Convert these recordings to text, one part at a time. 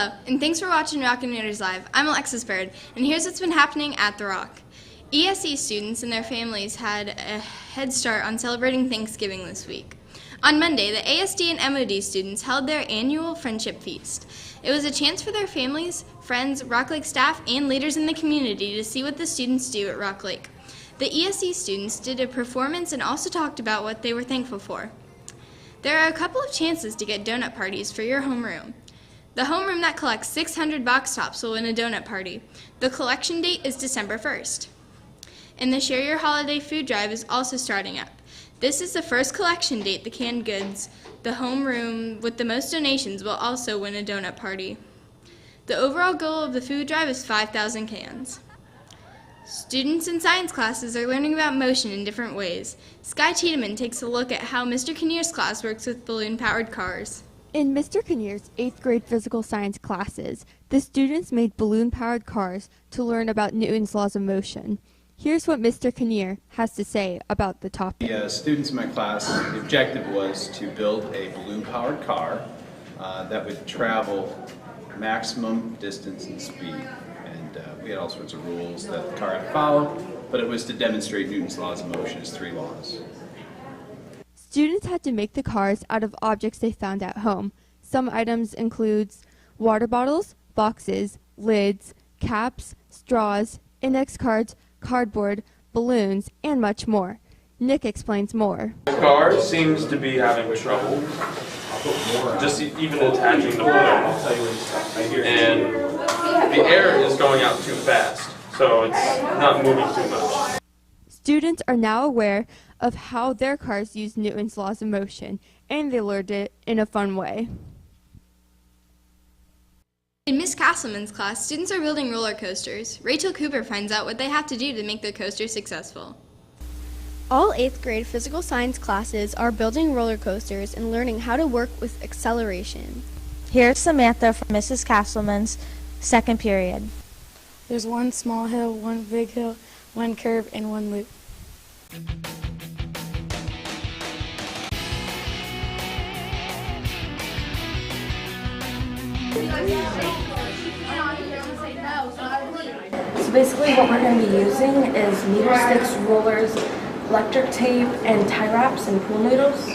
Hello, and thanks for watching Rockin' Live. I'm Alexis Bird, and here's what's been happening at The Rock. ESE students and their families had a head start on celebrating Thanksgiving this week. On Monday, the ASD and MOD students held their annual Friendship Feast. It was a chance for their families, friends, Rock Lake staff, and leaders in the community to see what the students do at Rock Lake. The ESE students did a performance and also talked about what they were thankful for. There are a couple of chances to get donut parties for your homeroom. The homeroom that collects 600 box tops will win a donut party. The collection date is December 1st. And the Share Your Holiday food drive is also starting up. This is the first collection date. The canned goods, the homeroom with the most donations will also win a donut party. The overall goal of the food drive is 5,000 cans. Students in science classes are learning about motion in different ways. Sky Tiedemann takes a look at how Mr. Kinnear's class works with balloon-powered cars. In Mr. Kinnear's 8th grade physical science classes, the students made balloon-powered cars to learn about Newton's laws of motion. Here's what Mr. Kinnear has to say about the topic. The students in my class, the objective was to build a balloon-powered car that would travel maximum distance and speed. And we had all sorts of rules that the car had to follow, but it was to demonstrate Newton's laws of motion, his 3 laws. Students had to make the cars out of objects they found at home. Some items includes water bottles, boxes, lids, caps, straws, index cards, cardboard, balloons, and much more. Nick explains more. The car seems to be having trouble just even attaching the balloon. And the air is going out too fast, so it's not moving too much. Students are now aware of how their cars use Newton's laws of motion, and they learned it in a fun way. In Miss Castleman's class, students are building roller coasters. Rachel Cooper finds out what they have to do to make their coaster successful. All 8th grade physical science classes are building roller coasters and learning how to work with acceleration. Here's Samantha from Mrs. Castleman's 2nd period. There's one small hill, one big hill, one curve, and one loop. So basically what we're going to be using is meter sticks, rollers, electric tape, and tie wraps and pool noodles.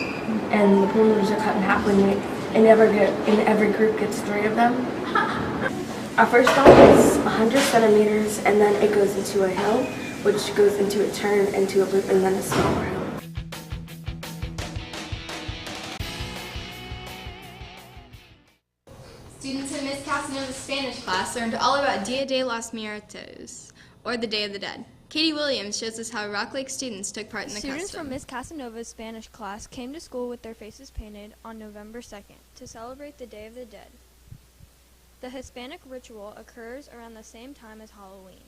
And the pool noodles are cut in half and every group gets 3 of them. Our first stop is 100 centimeters, and then it goes into a hill, which goes into a turn, into a loop, and then a smaller hill. Students in Miss Casanova's Spanish class learned all about Dia de los Muertos, or the Day of the Dead. Katie Williams shows us how Rock Lake students took part in the Students custom. from Miss Casanova's Spanish class came to school with their faces painted on November 2nd to celebrate the Day of the Dead. The Hispanic ritual occurs around the same time as Halloween.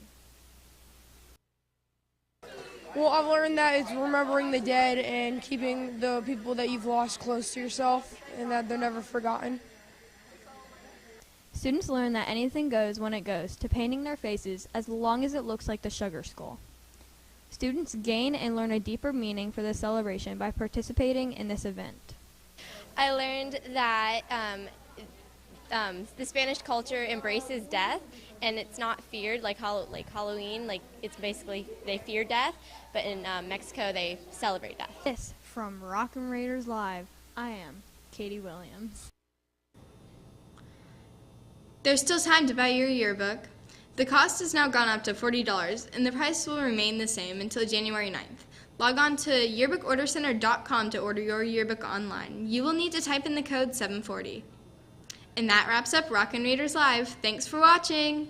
Well, I've learned that it's remembering the dead and keeping the people that you've lost close to yourself and that they're never forgotten. Students learn that anything goes when it goes to painting their faces as long as it looks like the sugar skull. Students gain and learn a deeper meaning for the celebration by participating in this event. I learned that the Spanish culture embraces death, and it's not feared like Halloween. Like, it's basically they fear death, but in Mexico they celebrate death. This from Rockin' Raiders Live. I am Katie Williams. There's still time to buy your yearbook. The cost has now gone up to $40, and the price will remain the same until January 9th. Log on to yearbookordercenter.com to order your yearbook online. You will need to type in the code 740. And that wraps up Rockin' Raiders Live. Thanks for watching!